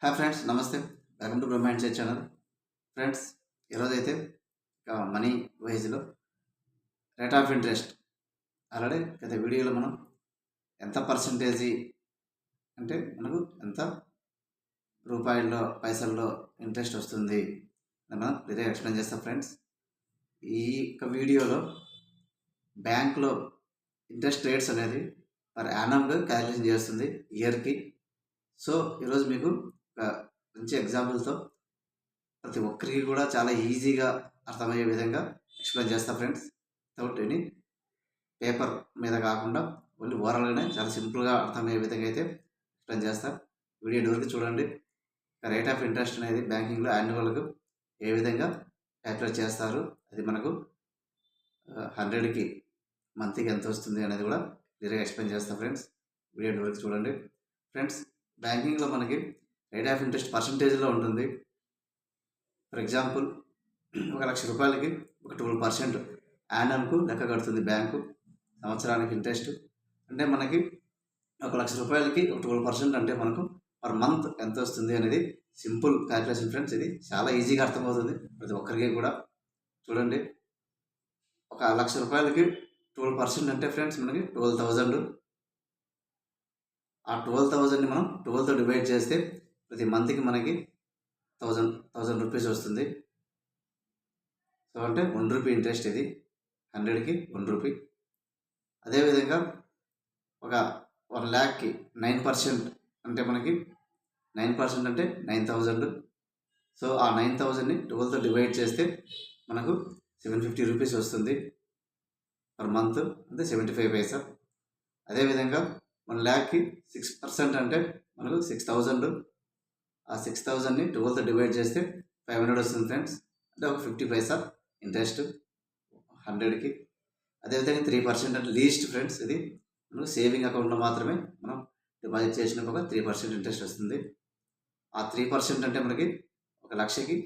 Hi friends, నమస్తే. Welcome to Brahmand చే channel. Friends, ఈరోజైతే మనీ వైజ్లో రేట్ ఆఫ్ ఇంట్రెస్ట్ ఆల్రెడీ గత వీడియోలో మనం ఎంత పర్సంటేజీ అంటే మనకు ఎంత రూపాయల్లో పైసల్లో ఇంట్రెస్ట్ వస్తుంది అని మనం క్లియర్గా ఎక్స్ప్లెయిన్ చేస్తాం. ఫ్రెండ్స్, ఈ వీడియోలో బ్యాంక్లో ఇంట్రెస్ట్ రేట్స్ అనేది పర్ యానమ్గా క్యాలిక్యులేషన్ చేస్తుంది ఇయర్కి. సో ఈరోజు మీకు ఒక మంచి ఎగ్జాంపుల్తో ప్రతి ఒక్కరికి కూడా చాలా ఈజీగా అర్థమయ్యే విధంగా ఎక్స్ప్లెయిన్ చేస్తా ఫ్రెండ్స్. వితౌట్ ఎనీ పేపర్ మీద కాకుండా ఓన్లీ ఓరల్గానే చాలా సింపుల్గా అర్థమయ్యే విధంగా అయితే ఎక్స్ప్లెయిన్ చేస్తా. వీడియో వరకు చూడండి. రేట్ ఆఫ్ ఇంట్రెస్ట్ అనేది బ్యాంకింగ్లో యాన్యువల్గా ఏ విధంగా క్యాల్కులేట్ చేస్తారు, అది మనకు 100కి మంత్కి ఎంత వస్తుంది అనేది కూడా క్లియర్గా ఎక్స్ప్లెయిన్ చేస్తాం ఫ్రెండ్స్. వీడియో వరకు చూడండి. ఫ్రెండ్స్, బ్యాంకింగ్లో మనకి రేట్ ఆఫ్ ఇంట్రెస్ట్ పర్సంటేజ్లో ఉంటుంది. ఫర్ ఎగ్జాంపుల్, 1,00,000 రూపాయలకి ఒక 12% యానమ్కు లెక్క కడుతుంది బ్యాంకు సంవత్సరానికి ఇంట్రెస్ట్. అంటే మనకి 1,00,000 రూపాయలకి ఒక 12% అంటే మనకు పర్ మంత్ ఎంత వస్తుంది అనేది సింపుల్ క్యాల్కులేషన్ ఫ్రెండ్స్. ఇది చాలా ఈజీగా అర్థమవుతుంది ప్రతి ఒక్కరికి కూడా. చూడండి, 1,00,000 రూపాయలకి 12% అంటే ఫ్రెండ్స్ మనకి 12,000. ఆ 12,000ని మనం 12తో డివైడ్ చేస్తే ప్రతి మంత్కి మనకి 1000 రూపీస్ వస్తుంది. సో అంటే 1 రూపీ ఇంట్రెస్ట్. ఇది 100కి 1 రూపీ. అదేవిధంగా ఒక 1,00,000కి 9% అంటే మనకి 9% అంటే 9,000. సో ఆ 9,000ని 12తో డివైడ్ చేస్తే మనకు 750 రూపీస్ వస్తుంది పర్ మంత్, అంటే 75 పైసా. అదేవిధంగా 1,00,000కి 6% అంటే మనకు 6,000. ఆ 6,000ని 12తో డివైడ్ చేస్తే 500 వస్తుంది ఫ్రెండ్స్, అంటే ఒక 50 పైసా ఇంట్రెస్ట్ 100కి. అదేవిధంగా 3% అంటే లీస్ట్ ఫ్రెండ్స్. ఇది మనకు సేవింగ్ అకౌంట్లో మాత్రమే మనం డిపాజిట్ చేసిన ఒక 3% ఇంట్రెస్ట్ వస్తుంది. ఆ 3% అంటే మనకి 1,00,000కి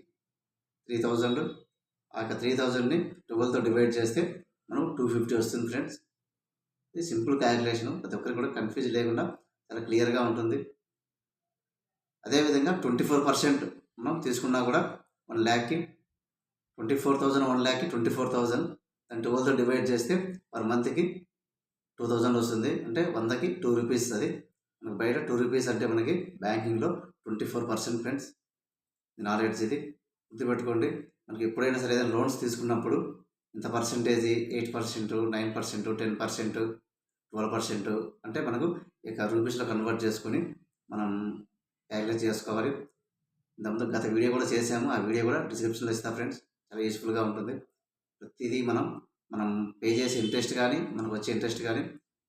3,000. ఆ యొక్క 3,000ని 12తో డివైడ్ చేస్తే మనం 250 వస్తుంది ఫ్రెండ్స్. ఇది సింపుల్ క్యాలిక్యులేషన్, ప్రతి ఒక్కరికి కూడా కన్ఫ్యూజ్ లేకుండా చాలా క్లియర్గా ఉంటుంది. అదేవిధంగా 24% మనం తీసుకున్నా కూడా 1,00,000కి 24,000, 1,00,000కి 24,000 దాన్ని 12తో డివైడ్ చేస్తే పర్ మంత్కి 2,000 వస్తుంది. అంటే 100కి 2 రూపీస్. అది మనకు బయట 2 రూపీస్ అంటే మనకి బ్యాంకింగ్లో 24% ఫ్రెండ్స్. నాలెడ్జ్ ఇది గుర్తుపెట్టుకోండి. మనకి ఎప్పుడైనా సరే ఏదైనా లోన్స్ తీసుకున్నప్పుడు ఇంత పర్సంటేజీ 8%, 9%, 10%, 12% అంటే మనకు ఇక రూపీస్లో కన్వర్ట్ చేసుకొని మనం క్యాలిక్యులేట్ చేసుకోవాలి. ఇంతకుముందు గత వీడియో కూడా చేసాము, ఆ వీడియో కూడా డిస్క్రిప్షన్లో ఇస్తా ఫ్రెండ్స్. చాలా యూస్ఫుల్గా ఉంటుంది. ప్రతిదీ మనం పే చేసే ఇంట్రెస్ట్ కానీ మనకు వచ్చే ఇంట్రెస్ట్ కానీ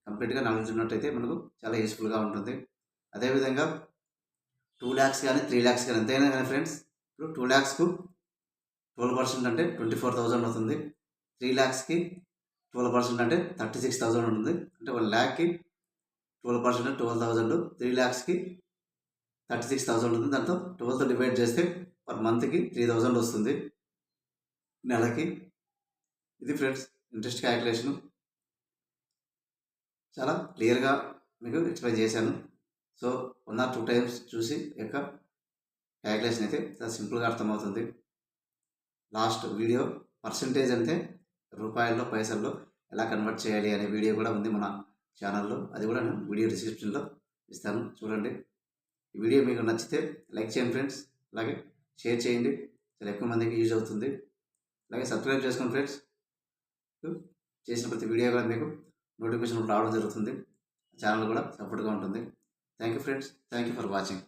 కంప్లీట్గా నాలెడ్జ్ ఉన్నట్టయితే మనకు చాలా యూస్ఫుల్గా ఉంటుంది. అదేవిధంగా 2 lakhs కానీ 3 lakhs కానీ ఎంతైనా కానీ ఫ్రెండ్స్, ఇప్పుడు 2 lakhsకు 12% అంటే 24,000 అవుతుంది. 3 lakhsకి 12% అంటే 36,000 ఉంటుంది. అంటే 1,00,000కి 12% అంటే 12,000, 3 lakhsకి 36,000 ఉంటుంది. దాంతో 12తో డివైడ్ చేస్తే పర్ మంత్కి 3,000 వస్తుంది నెలకి. ఇది ఫ్రెండ్స్ ఇంట్రెస్ట్ క్యాలిక్యులేషను. చాలా క్లియర్గా మీకు ఎక్స్ప్లెయిన్ చేశాను. సో 1 or 2 times చూసి యొక్క క్యాలిక్యులేషన్ అయితే చాలా సింపుల్గా అర్థమవుతుంది. లాస్ట్ వీడియో పర్సంటేజ్ అంటే రూపాయల్లో పైసల్లో ఎలా కన్వర్ట్ చేయాలి అనే వీడియో కూడా ఉంది మన ఛానల్లో. అది కూడా నేను వీడియో డిస్క్రిప్షన్లో ఇస్తాను, చూడండి. ఈ వీడియో మీకు నచ్చితే లైక్ చేయండి ఫ్రెండ్స్, అలాగే షేర్ చేయండి, చాలా ఎక్కువ మందికి యూజ్ అవుతుంది. అలాగే సబ్స్క్రైబ్ చేసుకోండి ఫ్రెండ్స్. చేసిన ప్రతి వీడియో కూడా మీకు నోటిఫికేషన్ రావడం జరుగుతుంది. ఛానల్ కూడా సపోర్ట్గా ఉంటుంది. Thank you friends, thank you for watching.